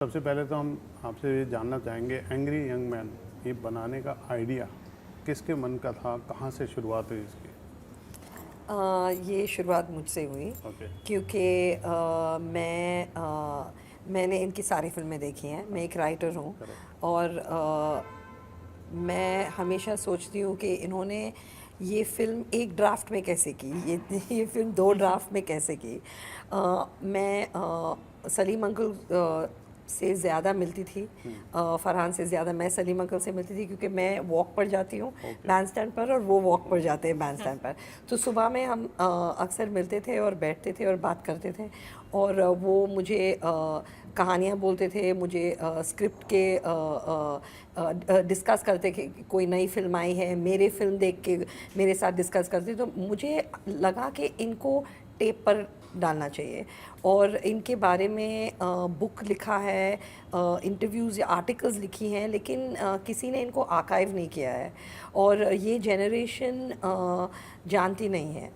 सबसे पहले तो हम आपसे ये जानना चाहेंगे, एंग्री यंग मैन ये बनाने का आइडिया किसके मन का था, कहाँ से शुरुआत हुई इसकी? ये शुरुआत मुझसे हुई ओके। क्योंकि मैंने इनकी सारी फिल्में देखी हैं। मैं एक राइटर हूँ करेक्ट। और मैं हमेशा सोचती हूँ कि इन्होंने ये फ़िल्म एक ड्राफ्ट में कैसे की, ये फ़िल्म दो ड्राफ्ट में कैसे की। मैं सलीम अंकल से ज़्यादा मिलती थी, फरहान से ज़्यादा मैं सलीम अंकल से मिलती थी, क्योंकि मैं वॉक पर जाती हूँ बैंड स्टैंड पर और वो वॉक पर जाते हैं बैंड स्टैंड पर। तो सुबह में हम अक्सर मिलते थे और बैठते थे और बात करते थे, और वो मुझे कहानियाँ बोलते थे, मुझे स्क्रिप्ट के डिस्कस करते कि कोई नई फिल्म आई है, मेरे फिल्म देख के मेरे साथ डिस्कस करते। तो मुझे लगा कि इनको टेप पर डालना चाहिए, और इनके बारे में बुक लिखा है, इंटरव्यूज़ या आर्टिकल्स लिखी हैं, लेकिन किसी ने इनको आर्काइव नहीं किया है, और ये जनरेशन जानती नहीं है।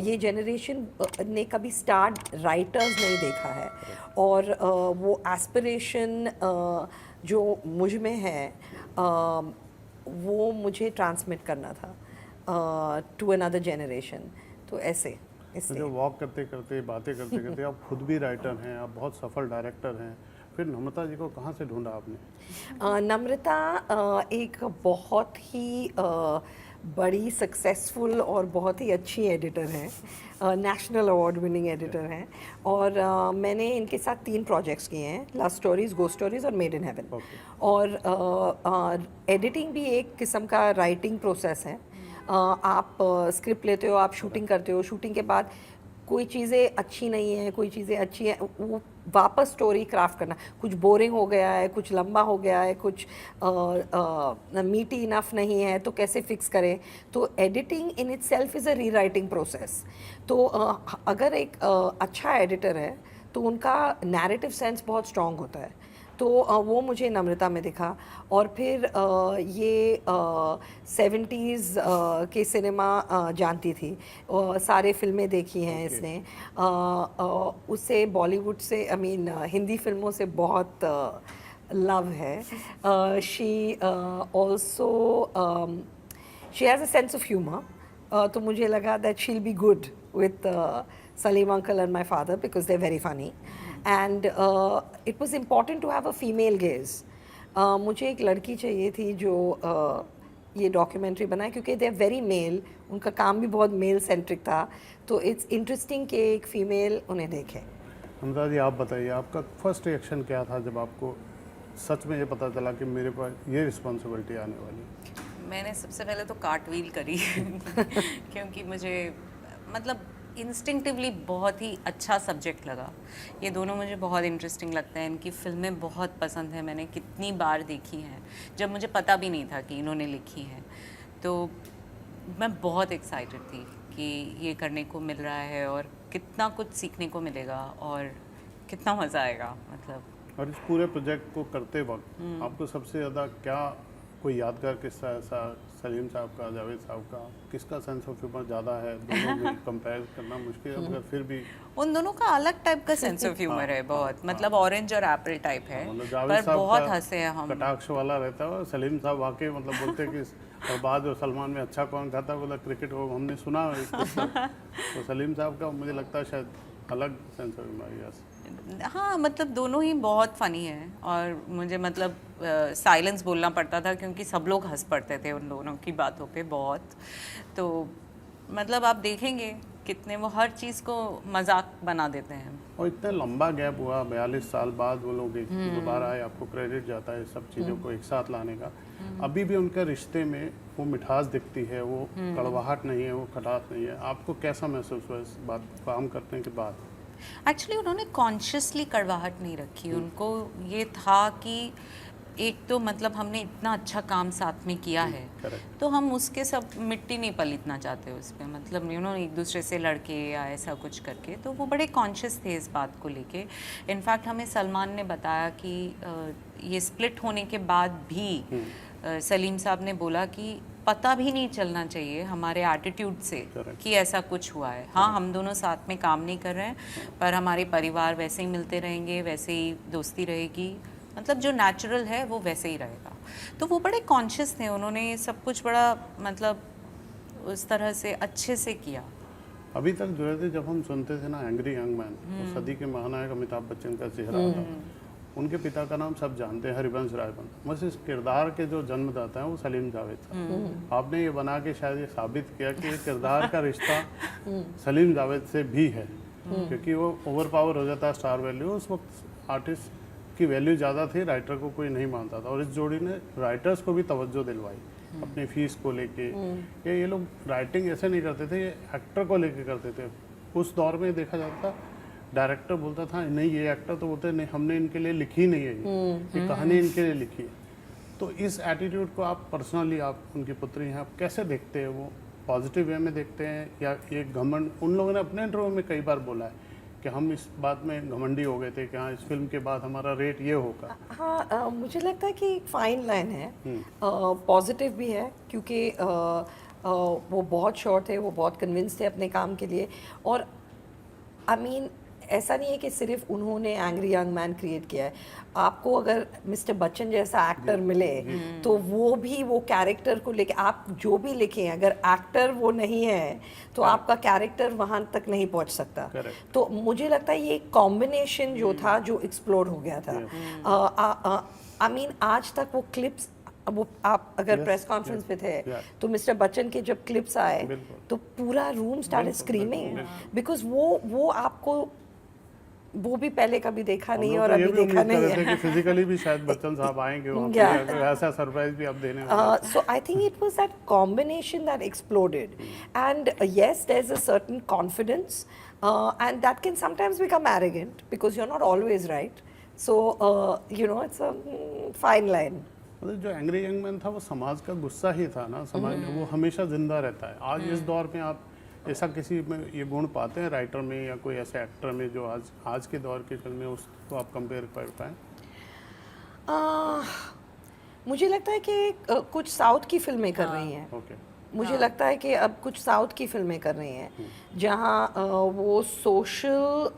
ये जनरेशन ने कभी स्टार्ड राइटर्स नहीं देखा है, और वो एस्पिरेशन जो मुझ में है वो मुझे ट्रांसमिट करना था टू अनदर जनरेशन। तो ऐसे तो इसलिए जो वॉक करते करते, बातें करते करते आप खुद भी राइटर हैं, आप बहुत सफल डायरेक्टर हैं, फिर नम्रता जी को कहाँ से ढूंढा आपने? नम्रता एक बहुत ही बड़ी सक्सेसफुल और बहुत ही अच्छी एडिटर हैं, नेशनल अवार्ड विनिंग एडिटर हैं, और मैंने इनके साथ 3 प्रोजेक्ट्स किए हैं, लव स्टोरीज, गोस्ट स्टोरीज और मेड इन हेवन। ओके। और एडिटिंग भी एक किस्म का राइटिंग प्रोसेस है। आप स्क्रिप्ट लेते हो, आप शूटिंग करते हो, शूटिंग के बाद कोई चीज़ें अच्छी नहीं है, कोई चीज़ें अच्छी हैं, वो वापस स्टोरी क्राफ्ट करना, कुछ बोरिंग हो गया है, कुछ लंबा हो गया है, कुछ मीटी इनफ नहीं है, तो कैसे फिक्स करें। तो editing in itself is a री राइटिंग प्रोसेस। तो अगर एक अच्छा एडिटर है तो उनका नैरेटिव सेंस बहुत स्ट्रॉन्ग होता है। तो वो मुझे नम्रता में दिखा, और फिर ये 70s के सिनेमा जानती थी, सारे फिल्में देखी हैं ओके। इसने। उससे बॉलीवुड से, आई मीन हिंदी फिल्मों से बहुत लव है। She also she has a sense of humour, तो मुझे लगा that she will be good with Salim uncle and my father, because they're very funny, and it was important to have a female gaze. मुझे एक लड़की चाहिए थी जो ये डॉक्यूमेंट्री बनाए, क्योंकि दे आर वेरी मेल, उनका काम भी बहुत मेल सेंट्रिक था, तो इट्स इंटरेस्टिंग कि एक फ़ीमेल उन्हें देखे। नम्रता जी, आप बताइए, आपका फर्स्ट रिएक्शन क्या था जब आपको सच में ये पता चला कि मेरे पास ये रिस्पॉन्सिबिलिटी आने वाली? मैंने सबसे पहले तो कार्टव्हील करी क्योंकि मुझे मतलब इंस्टिंक्टिवली बहुत ही अच्छा सब्जेक्ट लगा। ये दोनों मुझे बहुत इंटरेस्टिंग लगता है, इनकी फिल्में बहुत पसंद है, मैंने कितनी बार देखी हैं, जब मुझे पता भी नहीं था कि इन्होंने लिखी हैं। तो मैं बहुत एक्साइटेड थी कि ये करने को मिल रहा है और कितना कुछ सीखने को मिलेगा और कितना मज़ा आएगा मतलब। और इस पूरे प्रोजेक्ट को करते वक्त आपको सबसे ज़्यादा क्या कोई यादगार किस्सा ऐसा, सलीम साहब का, जावेद साहब का, किसका सेंस ऑफ ह्यूमर ज़्यादा है? दोनों में कंपेयर करना मुश्किल है, मगर फिर भी उन दोनों का अलग टाइप का सेंस ऑफ ह्यूमर है बहुत, मतलब ऑरेंज और एप्पल टाइप है, मतलब जावेद पर साहब बहुत का हंसे हैं हम। कटाक्ष वाला रहता है, और सलीम साहब वाकई मतलब बोलते कि और बाद में सलमान में अच्छा कौन खाता, बोला क्रिकेट हो, हमने सुना है इसको। तो सलीम साहब का मुझे लगता है शायद अलग सेंस ऑफ ह्यूमर। यस। हाँ, मतलब दोनों ही बहुत फ़नी हैं, और मुझे मतलब साइलेंस बोलना पड़ता था क्योंकि सब लोग हंस पड़ते थे उन दोनों की बातों पे बहुत। तो मतलब आप देखेंगे कितने वो हर चीज़ को मजाक बना देते हैं। और इतना लंबा गैप हुआ, 42 साल बाद वो लोग दोबारा आए, आपको क्रेडिट जाता है सब चीज़ों को एक साथ लाने का। अभी भी उनके रिश्ते में वो मिठास दिखती है, वो कड़वाहट नहीं है, वो खटास नहीं है। आपको कैसा महसूस हुआ इस बात काम करने के बाद? एक्चुअली उन्होंने कॉन्शियसली कड़वाहट नहीं रखी, उनको ये था कि एक तो मतलब हमने इतना अच्छा काम साथ में किया है, तो हम उसके सब मिट्टी नहीं पलीतना चाहते उस पर, मतलब एक दूसरे से लड़के या ऐसा कुछ करके। तो वो बड़े कॉन्शियस थे इस बात को लेके। इनफैक्ट हमें सलमान ने बताया कि ये स्प्लिट होने के बाद भी सलीम साहब ने बोला कि पता भी नहीं चलना चाहिए हमारे एटीट्यूड से Correct. कि ऐसा कुछ हुआ है। हाँ, हम दोनों साथ में काम नहीं कर रहे हैं, पर हमारे परिवार वैसे ही मिलते रहेंगे, वैसे ही दोस्ती रहेगी, मतलब जो नेचुरल है वो वैसे ही रहेगा। तो वो बड़े कॉन्शियस थे, उन्होंने सब कुछ बड़ा मतलब उस तरह से अच्छे से किया। अभी तक जो है जब हम सुनते थे ना एंग्री यंग मैन, तो सदी के महानायक अमिताभ बच्चन का चेहरा था। उनके पिता का नाम सब जानते हैं, हरिवंश राय बन। बस इस किरदार के जो जन्मदाता हैं वो सलीम जावेद था। आपने ये बना के शायद ये साबित किया कि ये किरदार का रिश्ता सलीम जावेद से भी है, क्योंकि वो ओवर पावर हो जाता है स्टार वैल्यू। उस वक्त आर्टिस्ट की वैल्यू ज़्यादा थी, राइटर को कोई नहीं मानता था, और इस जोड़ी ने राइटर्स को भी तवज्जो दिलवाई अपनी फीस को लेके। ये लोग राइटिंग ऐसे नहीं करते थे, ये एक्टर को लेके करते थे। उस दौर में देखा जाता, डायरेक्टर बोलता था नहीं ये एक्टर, तो बोलते नहीं हमने इनके लिए लिखी नहीं है, ये कहानी इनके लिए लिखी है। तो इस एटीट्यूड को आप पर्सनली, आप उनकी पुत्री हैं, आप कैसे देखते हैं? वो पॉजिटिव वे में देखते हैं या ये घमंड? उन लोगों ने अपने इंटरव्यू में कई बार बोला है कि हम इस बात में घमंडी हो गए थे कि हाँ इस फिल्म के बाद हमारा रेट ये होगा। हाँ, मुझे लगता है कि एक फाइन लाइन है, पॉजिटिव भी है, क्योंकि वो बहुत श्योर थे, वो बहुत कन्विंस थे अपने काम के लिए। और आई मीन ऐसा नहीं है कि सिर्फ उन्होंने एंग्री यंग मैन क्रिएट किया है। आपको अगर मिस्टर बच्चन जैसा एक्टर मिले तो वो भी वो कैरेक्टर को लेके, आप जो भी लिखें, अगर एक्टर वो नहीं है तो आपका कैरेक्टर वहाँ तक नहीं पहुँच सकता। तो मुझे लगता है ये कॉम्बिनेशन जो था, जो एक्सप्लोर हो गया था। आई मीन आज तक वो क्लिप्स, वो आप अगर प्रेस कॉन्फ्रेंस पे थे तो मिस्टर बच्चन के जब क्लिप्स आए तो पूरा रूम स्टार्टेड स्क्रीमिंग, बिकॉज वो आपको वो भी पहले कभी देखा नहीं और अभी देखा नहीं है। फिजिकली भी शायद बच्चन साहब आएंगे वहाँ पे, ऐसा सरप्राइज भी आप देने वाले। So I think it was that combination that exploded, and yes, there's a certain confidence, and that can sometimes become arrogant because you're not always right. So you know, it's a fine line. मतलब जो angry young man था वो समाज का गुस्सा ही था ना, समाज में वो हमेशा जिंदा रहता है। आज इस दौर में आप ऐसा किसी में ये गुण पाते हैं राइटर में या कोई ऐसे एक्टर में जो आज के दौर की फिल्म में उसको आप कंपेयर कर पाएँ? मुझे लगता है कि कुछ साउथ की फिल्में कर रही हैं। मुझे लगता है कि अब कुछ साउथ की फिल्में कर रही हैं जहाँ वो सोशो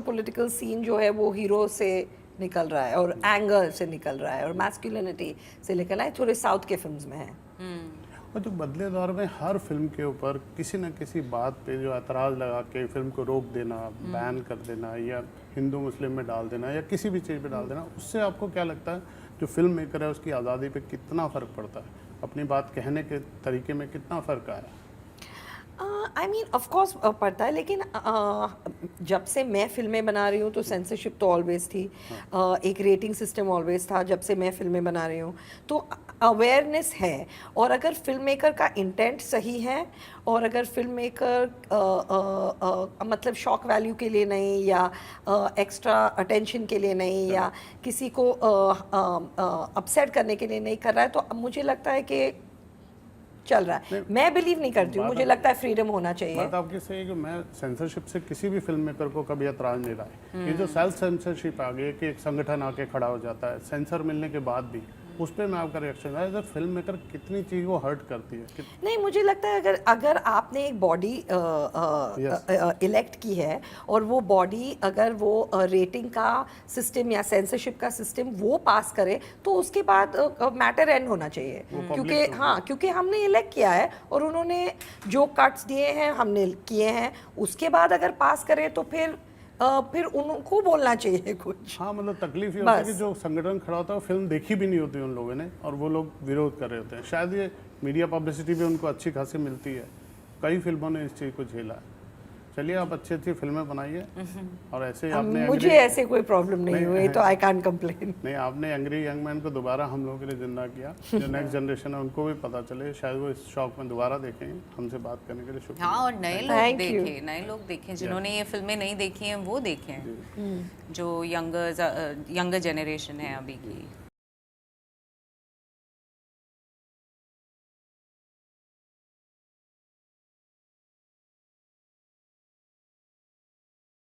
पॉलिटिकल सीन जो है वो हीरो से निकल रहा है और एंगर से निकल रहा है और मैस्कुलिनिटी से निकल रहा है, थोड़े साउथ के फिल्म्स में है। और जो बदले दौर में हर फिल्म के ऊपर किसी न किसी बात पे जो एतराज़ लगा के फिल्म को रोक देना, बैन कर देना या हिंदू मुस्लिम में डाल देना या किसी भी चीज़ पे डाल देना, उससे आपको क्या लगता है जो फिल्म मेकर है उसकी आज़ादी पे कितना फ़र्क पड़ता है? अपनी बात कहने के तरीके में कितना फ़र्क आया? आई मीन ऑफ कोर्स पड़ता है, लेकिन जब से मैं फिल्में बना रही हूँ तो सेंसरशिप तो ऑलवेज थी, एक रेटिंग सिस्टम ऑलवेज था जब से मैं फिल्में बना रही हूँ, तो अवेयरनेस है। और अगर फिल्म मेकर का इंटेंट सही है और अगर फिल्म मेकर मतलब शॉक वैल्यू के लिए नहीं या एक्स्ट्रा अटेंशन के लिए नहीं या किसी को अपसेट करने के लिए नहीं कर रहा है, तो मुझे लगता है कि चल रहा है। मैं बिलीव नहीं करती हूँ, मुझे लगता है फ्रीडम होना चाहिए। बात आपकी सही है कि मैं सेंसरशिप से किसी भी फिल्म मेकर को कभी एतराज़ नहीं रहा है। ये जो सेल्फ सेंसरशिप आ गई है कि एक संगठन आके खड़ा हो जाता है सेंसर मिलने के बाद भी, उस पर मैं आपका रिएक्शन है, जब फिल्म मेकर कितनी चीज़ को हर्ट करती है। नहीं, मुझे लगता है अगर आपने एक बॉडी इलेक्ट की है और वो बॉडी अगर वो रेटिंग का सिस्टम या सेंसरशिप का सिस्टम वो पास करे तो उसके बाद मैटर एंड होना चाहिए, क्योंकि हाँ, क्योंकि हमने इलेक्ट किया है और उन्होंने जो कट्स दिए हैं हमने किए हैं, उसके बाद अगर पास करे तो फिर उनको बोलना चाहिए कुछ। हाँ, मतलब तकलीफ ये होती है कि जो संगठन खड़ा होता है वो फिल्म देखी भी नहीं होती उन लोगों ने और वो लोग विरोध कर रहे होते हैं। शायद ये मीडिया पब्लिसिटी भी उनको अच्छी खासी मिलती है। कई फिल्मों ने इस चीज़ को झेला है। चलिए, आप अच्छी अच्छी फिल्में बनाइए और ऐसे आपने मुझे ऐसे कोई प्रॉब्लम नहीं हुई तो आई कांट कंप्लेन। नहीं, आपने एंग्री यंग मैन को दोबारा हम लोगों के लिए जिंदा किया। जो नेक्स्ट जनरेशन है उनको भी पता चले, शायद वो इस शौक में दोबारा देखें। हमसे बात करने के लिए शुक्रिया। हाँ, और नए लोग देखें जिन्होंने ये फिल्में नहीं देखी हैं वो देखें, जो यंगर जनरेशन है अभी की।